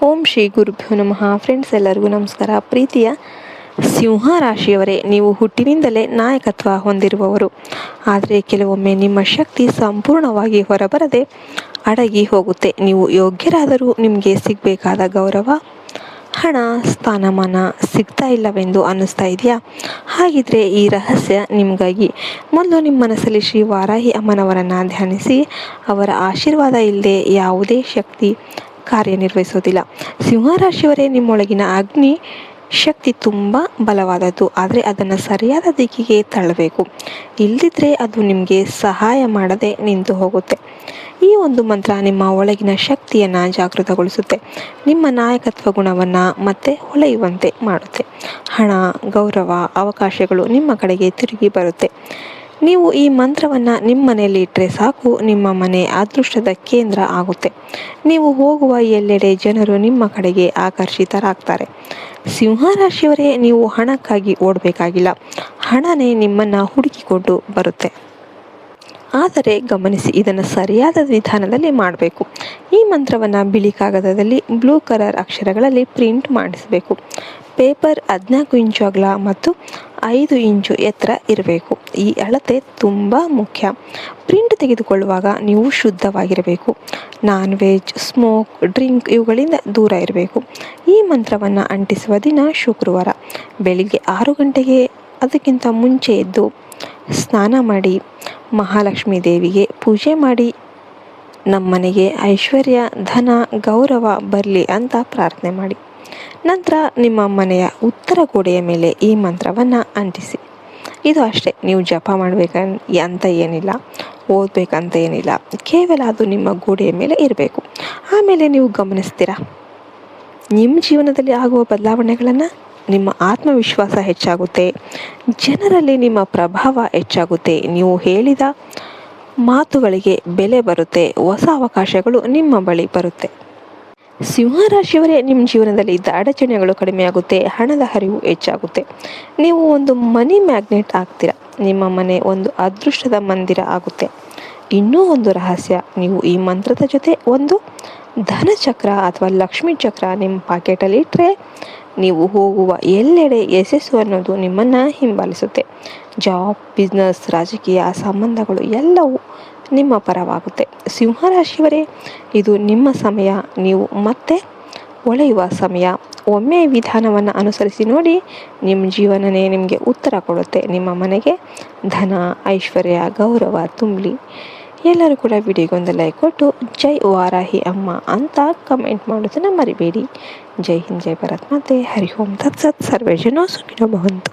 ಓಂ ಶ್ರೀ ಗುರುಭ್ಯೋ ನಮಃ. ಫ್ರೆಂಡ್ಸ್, ಎಲ್ಲರಿಗೂ ನಮಸ್ಕಾರ. ಪ್ರೀತಿಯ ಸಿಂಹ ರಾಶಿಯವರೇ, ನೀವು ಹುಟ್ಟಿನಿಂದಲೇ ನಾಯಕತ್ವ ಹೊಂದಿರುವವರು. ಆದರೆ ಕೆಲವೊಮ್ಮೆ ನಿಮ್ಮ ಶಕ್ತಿ ಸಂಪೂರ್ಣವಾಗಿ ಹೊರಬರದೆ ಅಡಗಿ ಹೋಗುತ್ತೆ. ನೀವು ಯೋಗ್ಯರಾದರೂ ನಿಮಗೆ ಸಿಗಬೇಕಾದ ಗೌರವ, ಹಣ, ಸ್ಥಾನಮಾನ ಸಿಗ್ತಾ ಇಲ್ಲವೆಂದು ಅನ್ನಿಸ್ತಾ ಇದೆಯಾ? ಹಾಗಿದ್ರೆ ಈ ರಹಸ್ಯ ನಿಮಗಾಗಿ. ಮೊದಲು ನಿಮ್ಮ ಮನಸ್ಸಲ್ಲಿ ಶ್ರೀ ವಾರಾಹಿ ಅಮ್ಮನವರನ್ನು ಧ್ಯಾನಿಸಿ. ಅವರ ಆಶೀರ್ವಾದ ಇಲ್ಲದೆ ಯಾವುದೇ ಶಕ್ತಿ ಕಾರ್ಯನಿರ್ವಹಿಸೋದಿಲ್ಲ. ಸಿಂಹರಾಶಿಯವರೇ, ನಿಮ್ಮೊಳಗಿನ ಅಗ್ನಿ ಶಕ್ತಿ ತುಂಬ ಬಲವಾದದ್ದು. ಆದರೆ ಅದನ್ನು ಸರಿಯಾದ ದಿಕ್ಕಿಗೆ ತಳ್ಳಬೇಕು. ಇಲ್ಲದಿದ್ದರೆ ಅದು ನಿಮಗೆ ಸಹಾಯ ಮಾಡದೆ ನಿಂತು ಹೋಗುತ್ತೆ. ಈ ಒಂದು ಮಂತ್ರ ನಿಮ್ಮ ಒಳಗಿನ ಶಕ್ತಿಯನ್ನು ಜಾಗೃತಗೊಳಿಸುತ್ತೆ. ನಿಮ್ಮ ನಾಯಕತ್ವ ಗುಣವನ್ನು ಮತ್ತೆ ಹೊಳೆಯುವಂತೆ ಮಾಡುತ್ತೆ. ಹಣ, ಗೌರವ, ಅವಕಾಶಗಳು ನಿಮ್ಮ ಕಡೆಗೆ ತಿರುಗಿ ಬರುತ್ತೆ. ನೀವು ಈ ಮಂತ್ರವನ್ನು ನಿಮ್ಮ ಮನೆಯಲ್ಲಿ ಇಟ್ಟರೆ ಸಾಕು, ನಿಮ್ಮ ಮನೆ ಅದೃಷ್ಟದ ಕೇಂದ್ರ ಆಗುತ್ತೆ. ನೀವು ಹೋಗುವ ಎಲ್ಲೆಡೆ ಜನರು ನಿಮ್ಮ ಕಡೆಗೆ ಆಕರ್ಷಿತರಾಗ್ತಾರೆ. ಸಿಂಹರಾಶಿಯವರೇ, ನೀವು ಹಣಕ್ಕಾಗಿ ಓಡಬೇಕಾಗಿಲ್ಲ. ಹಣನೇ ನಿಮ್ಮನ್ನು ಹುಡುಕಿಕೊಂಡು ಬರುತ್ತೆ. ಆದರೆ ಗಮನಿಸಿ, ಇದನ್ನು ಸರಿಯಾದ ವಿಧಾನದಲ್ಲಿ ಮಾಡಬೇಕು. ಈ ಮಂತ್ರವನ್ನು ಬಿಳಿ ಕಾಗದದಲ್ಲಿ ಬ್ಲೂ ಕಲರ್ ಅಕ್ಷರಗಳಲ್ಲಿ ಪ್ರಿಂಟ್ ಮಾಡಿಸಬೇಕು. ಪೇಪರ್ 14 ಇಂಚು ಅಗಲ ಮತ್ತು 5 ಇಂಚು ಎತ್ತರ ಇರಬೇಕು. ಈ ಅಳತೆ ತುಂಬ ಮುಖ್ಯ. ಪ್ರಿಂಟ್ ತೆಗೆದುಕೊಳ್ಳುವಾಗ ನೀವು ಶುದ್ಧವಾಗಿರಬೇಕು. ನಾನ್ ವೆಜ್, ಸ್ಮೋಕ್, ಡ್ರಿಂಕ್ ಇವುಗಳಿಂದ ದೂರ ಇರಬೇಕು. ಈ ಮಂತ್ರವನ್ನು ಅಂಟಿಸುವ ದಿನ ಶುಕ್ರವಾರ. ಬೆಳಿಗ್ಗೆ 6 ಗಂಟೆಗೆ ಅದಕ್ಕಿಂತ ಮುಂಚೆ ಎದ್ದು ಸ್ನಾನ ಮಾಡಿ ಮಹಾಲಕ್ಷ್ಮೀ ದೇವಿಗೆ ಪೂಜೆ ಮಾಡಿ ನಮ್ಮನೆಗೆ ಐಶ್ವರ್ಯ, ಧನ, ಗೌರವ ಬರಲಿ ಅಂತ ಪ್ರಾರ್ಥನೆ ಮಾಡಿ. ನಂತರ ನಿಮ್ಮ ಮನೆಯ ಉತ್ತರ ಗೋಡೆಯ ಮೇಲೆ ಈ ಮಂತ್ರವನ್ನು ಅಂಟಿಸಿ. ಇದು ಅಷ್ಟೇ. ನೀವು ಜಪ ಅಂತ ಏನಿಲ್ಲ, ಓದಬೇಕಂತ ಏನಿಲ್ಲ. ಕೇವಲ ಅದು ನಿಮ್ಮ ಗೋಡೆಯ ಮೇಲೆ ಇರಬೇಕು. ಆಮೇಲೆ ನೀವು ಗಮನಿಸ್ತೀರಾ ನಿಮ್ಮ ಜೀವನದಲ್ಲಿ ಆಗುವ ಬದಲಾವಣೆಗಳನ್ನು. ನಿಮ್ಮ ಆತ್ಮವಿಶ್ವಾಸ ಹೆಚ್ಚಾಗುತ್ತೆ. ಜನರಲ್ಲಿ ನಿಮ್ಮ ಪ್ರಭಾವ ಹೆಚ್ಚಾಗುತ್ತೆ. ನೀವು ಹೇಳಿದ ಮಾತುಗಳಿಗೆ ಬೆಲೆ ಬರುತ್ತೆ. ಹೊಸ ಅವಕಾಶಗಳು ನಿಮ್ಮ ಬಳಿ ಬರುತ್ತೆ. ಸಿಂಹರಾಶಿಯವರೇ, ನಿಮ್ಮ ಜೀವನದಲ್ಲಿ ಇದ್ದ ಅಡಚಣೆಗಳು ಕಡಿಮೆಯಾಗುತ್ತೆ. ಹಣದ ಹರಿವು ಹೆಚ್ಚಾಗುತ್ತೆ. ನೀವು ಒಂದು ಮನಿ ಮ್ಯಾಗ್ನೆಟ್ ಆಗ್ತೀರಾ. ನಿಮ್ಮ ಮನೆ ಒಂದು ಅದೃಷ್ಟದ ಮಂದಿರ ಆಗುತ್ತೆ. ಇನ್ನೂ ಒಂದು ರಹಸ್ಯ, ನೀವು ಈ ಮಂತ್ರದ ಜೊತೆ ಒಂದು ಧನಚಕ್ರ ಅಥವಾ ಲಕ್ಷ್ಮೀ ಚಕ್ರ ನಿಮ್ಮ ಪಾಕೆಟಲ್ಲಿ ಇಟ್ಟರೆ ನೀವು ಹೋಗುವ ಎಲ್ಲೆಡೆ ಯಶಸ್ಸು ಅನ್ನೋದು ನಿಮ್ಮನ್ನು ಹಿಂಬಾಲಿಸುತ್ತೆ. ಜಾಬ್, ಬಿಸ್ನೆಸ್, ರಾಜಕೀಯ ಸಂಬಂಧಗಳು ಎಲ್ಲವೂ ನಿಮ್ಮ ಪರವಾಗುತ್ತೆ. ಸಿಂಹರಾಶಿಯವರೇ, ಇದು ನಿಮ್ಮ ಸಮಯ. ನೀವು ಮತ್ತೆ ಒಳೆಯುವ ಸಮಯ. ಒಮ್ಮೆ ವಿಧಾನವನ್ನು ಅನುಸರಿಸಿ ನೋಡಿ. ನಿಮ್ಮ ಜೀವನನೇ ನಿಮಗೆ ಉತ್ತರ ಕೊಡುತ್ತೆ. ನಿಮ್ಮ ಮನೆಗೆ ಧನ, ಐಶ್ವರ್ಯ, ಗೌರವ ತುಂಬಲಿ. ಎಲ್ಲರೂ ಕೂಡ ವಿಡಿಯೋಗೊಂದು ಲೈಕ್ ಕೊಟ್ಟು ಜೈ ವಾರಾಹಿ ಅಮ್ಮ ಅಂತ ಕಮೆಂಟ್ ಮಾಡೋದನ್ನು ಮರಿಬೇಡಿ. ಜೈ ಹಿಂದ್, ಜೈ ಭಾರತ್ ಮಾತೆ. ಹರಿ ಓಂ ತತ್ಸತ್. ಸರ್ವೇ ಜನೋ ಸುಖಿನೋ ಭವಂತು.